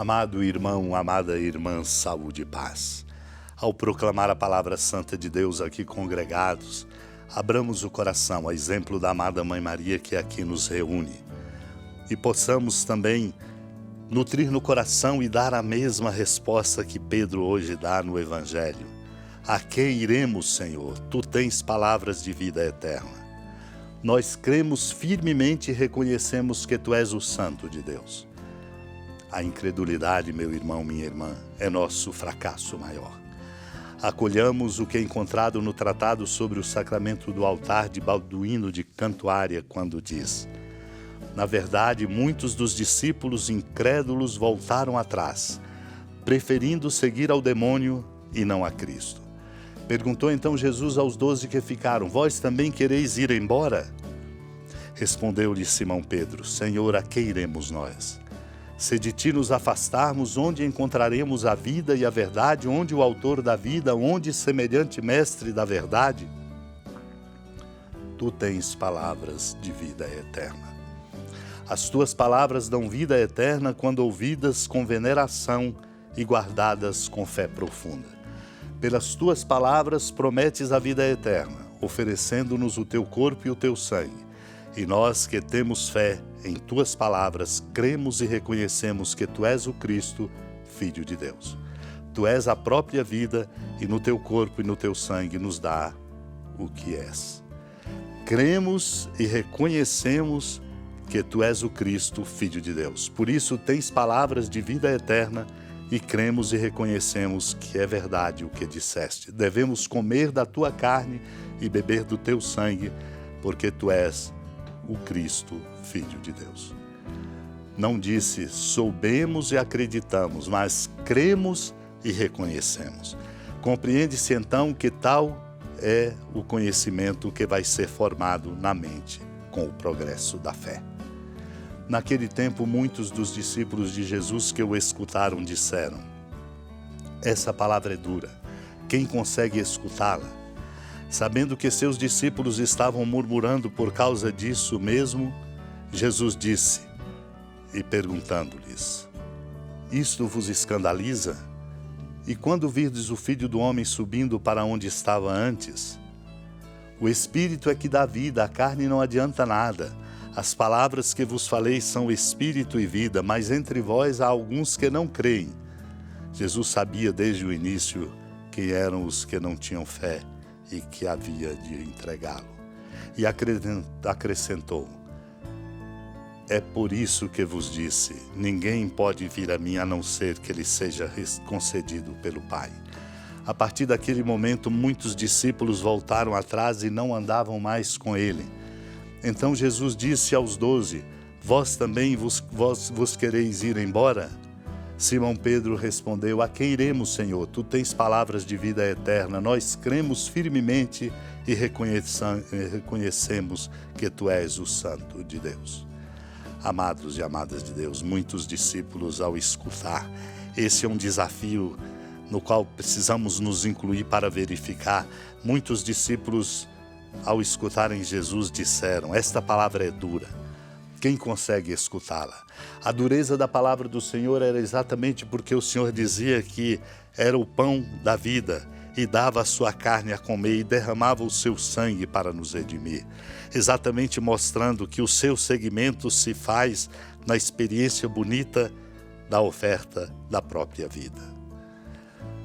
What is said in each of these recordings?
Amado irmão, amada irmã, saúde e paz. Ao proclamar a palavra santa de Deus aqui congregados, abramos o coração, a exemplo da amada Mãe Maria que aqui nos reúne, e possamos também nutrir no coração e dar a mesma resposta que Pedro hoje dá no Evangelho. A quem iremos, Senhor? Tu tens palavras de vida eterna. Nós cremos firmemente e reconhecemos que Tu és o Santo de Deus. A incredulidade, meu irmão, minha irmã, é nosso fracasso maior. Acolhamos o que é encontrado no Tratado sobre o Sacramento do Altar de Balduíno de Cantuária, quando diz: na verdade, muitos dos discípulos incrédulos voltaram atrás, preferindo seguir ao demônio e não a Cristo. Perguntou então Jesus aos 12 que ficaram: vós também quereis ir embora? Respondeu-lhe Simão Pedro: Senhor, a que iremos nós? Se de ti nos afastarmos, onde encontraremos a vida e a verdade? Onde o autor da vida? Onde semelhante mestre da verdade? Tu tens palavras de vida eterna. As tuas palavras dão vida eterna quando ouvidas com veneração e guardadas com fé profunda. Pelas tuas palavras prometes a vida eterna, oferecendo-nos o teu corpo e o teu sangue. E nós que temos fé em tuas palavras, cremos e reconhecemos que tu és o Cristo, Filho de Deus. Tu és a própria vida e no teu corpo e no teu sangue nos dá o que és. Cremos e reconhecemos que tu és o Cristo, Filho de Deus. Por isso tens palavras de vida eterna e cremos e reconhecemos que é verdade o que disseste. Devemos comer da tua carne e beber do teu sangue, porque tu és o Cristo, Filho de Deus. Não disse soubemos e acreditamos, mas cremos e reconhecemos. Compreende-se então que tal é o conhecimento que vai ser formado na mente com o progresso da fé. Naquele tempo, muitos dos discípulos de Jesus que o escutaram disseram: essa palavra é dura, quem consegue escutá-la? Sabendo que seus discípulos estavam murmurando por causa disso mesmo, Jesus disse, e perguntando-lhes: isto vos escandaliza? E quando virdes o Filho do Homem subindo para onde estava antes? O Espírito é que dá vida, a carne não adianta nada. As palavras que vos falei são Espírito e vida, mas entre vós há alguns que não creem. Jesus sabia desde o início quem eram os que não tinham fé e que havia de entregá-lo. E acrescentou: é por isso que vos disse, ninguém pode vir a mim a não ser que lhe seja concedido pelo Pai. A partir daquele momento, muitos discípulos voltaram atrás e não andavam mais com ele. Então Jesus disse aos 12, vós também vos quereis ir embora? Simão Pedro respondeu: a quem iremos, Senhor? Tu tens palavras de vida eterna. Nós cremos firmemente e reconhecemos que tu és o Santo de Deus. Amados e amadas de Deus, muitos discípulos ao escutar, esse é um desafio no qual precisamos nos incluir para verificar. Muitos discípulos ao escutarem Jesus disseram: esta palavra é dura, quem consegue escutá-la? A dureza da palavra do Senhor era exatamente porque o Senhor dizia que era o pão da vida e dava a sua carne a comer e derramava o seu sangue para nos redimir, exatamente mostrando que o seu seguimento se faz na experiência bonita da oferta da própria vida.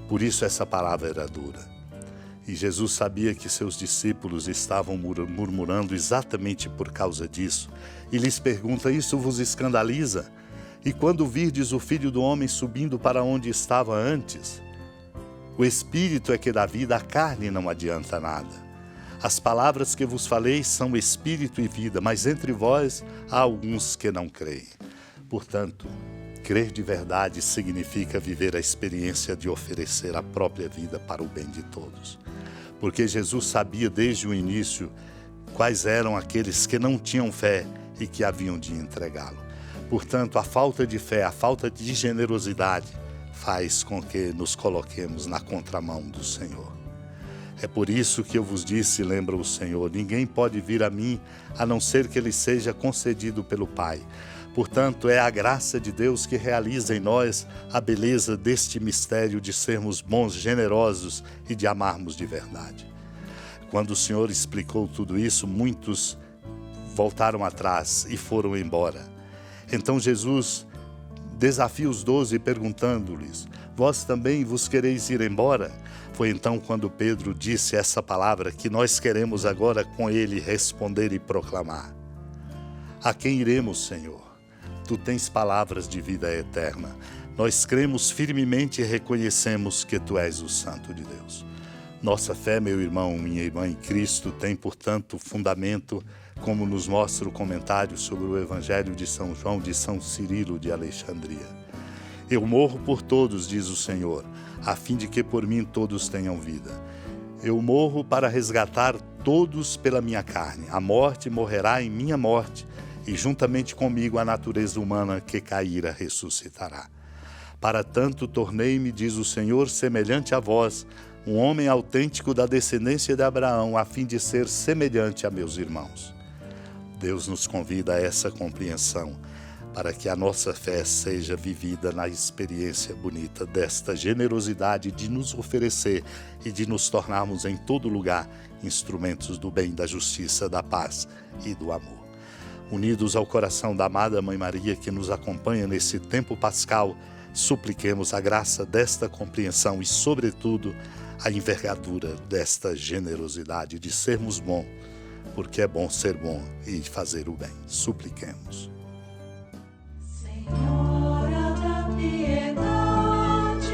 Por isso essa palavra era dura. E Jesus sabia que seus discípulos estavam murmurando exatamente por causa disso. E lhes pergunta: isso vos escandaliza? E quando virdes o Filho do Homem subindo para onde estava antes? O Espírito é que dá vida, a carne não adianta nada. As palavras que vos falei são Espírito e vida, mas entre vós há alguns que não creem. Portanto, crer de verdade significa viver a experiência de oferecer a própria vida para o bem de todos. Porque Jesus sabia desde o início quais eram aqueles que não tinham fé e que haviam de entregá-lo. Portanto, a falta de fé, a falta de generosidade faz com que nos coloquemos na contramão do Senhor. É por isso que eu vos disse, lembra o Senhor, ninguém pode vir a mim a não ser que lhe seja concedido pelo Pai. Portanto, é a graça de Deus que realiza em nós a beleza deste mistério de sermos bons, generosos e de amarmos de verdade. Quando o Senhor explicou tudo isso, muitos voltaram atrás e foram embora. Então Jesus desafia os 12 perguntando-lhes: vós também vos quereis ir embora? Foi então quando Pedro disse essa palavra que nós queremos agora com ele responder e proclamar: a quem iremos, Senhor? Tu tens palavras de vida eterna. Nós cremos firmemente e reconhecemos que Tu és o Santo de Deus. Nossa fé, meu irmão, minha irmã em Cristo, tem, portanto, fundamento, como nos mostra o comentário sobre o Evangelho de São João de São Cirilo de Alexandria. Eu morro por todos, diz o Senhor, a fim de que por mim todos tenham vida. Eu morro para resgatar todos pela minha carne. A morte morrerá em minha morte, e juntamente comigo a natureza humana que caíra ressuscitará. Para tanto tornei-me, diz o Senhor, semelhante a vós, um homem autêntico da descendência de Abraão, a fim de ser semelhante a meus irmãos. Deus nos convida a essa compreensão, para que a nossa fé seja vivida na experiência bonita desta generosidade de nos oferecer e de nos tornarmos em todo lugar instrumentos do bem, da justiça, da paz e do amor. Unidos ao coração da amada Mãe Maria que nos acompanha nesse tempo pascal, supliquemos a graça desta compreensão e, sobretudo, a envergadura desta generosidade de sermos bons, porque é bom ser bom e fazer o bem. Supliquemos. Senhora da piedade,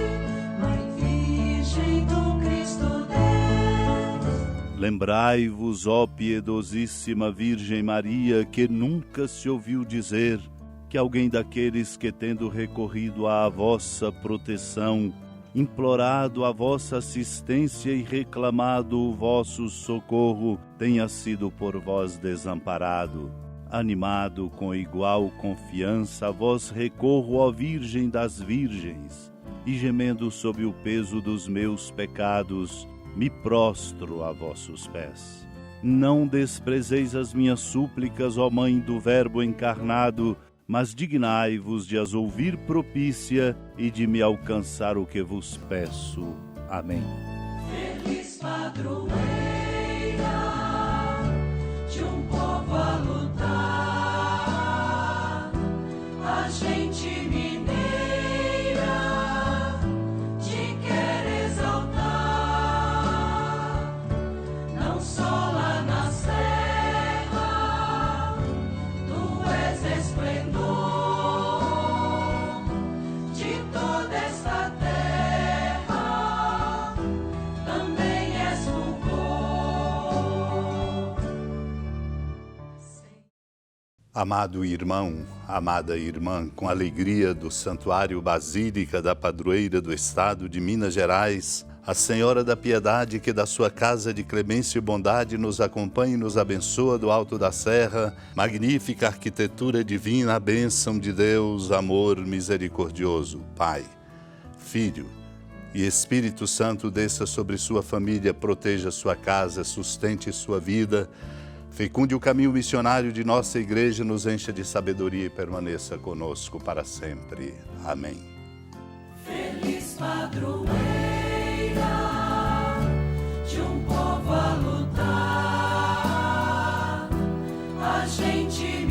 Mãe Virgem do Cristo Deus. Lembrai-vos, ó piedosíssima Virgem Maria, que nunca se ouviu dizer que alguém daqueles que, tendo recorrido à vossa proteção, implorado a vossa assistência e reclamado o vosso socorro, tenha sido por vós desamparado. Animado com igual confiança, a vós recorro, ó Virgem das Virgens, e gemendo sob o peso dos meus pecados, me prostro a vossos pés. Não desprezeis as minhas súplicas, ó Mãe do Verbo encarnado, mas dignai-vos de as ouvir propícia e de me alcançar o que vos peço. Amém. Feliz padroeira de um povo a lutar, a gente mineira te quer exaltar, não só lá na serra, tu és esplendor de toda esta terra, também és fulgor. Amado irmão, amada irmã, com alegria do Santuário Basílica da Padroeira do Estado de Minas Gerais, a Senhora da Piedade, que da sua casa de clemência e bondade nos acompanha e nos abençoa do alto da serra, magnífica arquitetura divina, a bênção de Deus, amor misericordioso, Pai, Filho e Espírito Santo desça sobre sua família, proteja sua casa, sustente sua vida, fecunde o caminho missionário de nossa igreja, nos encha de sabedoria e permaneça conosco para sempre. Amém. Feliz padroeira de um povo a lutar, a gente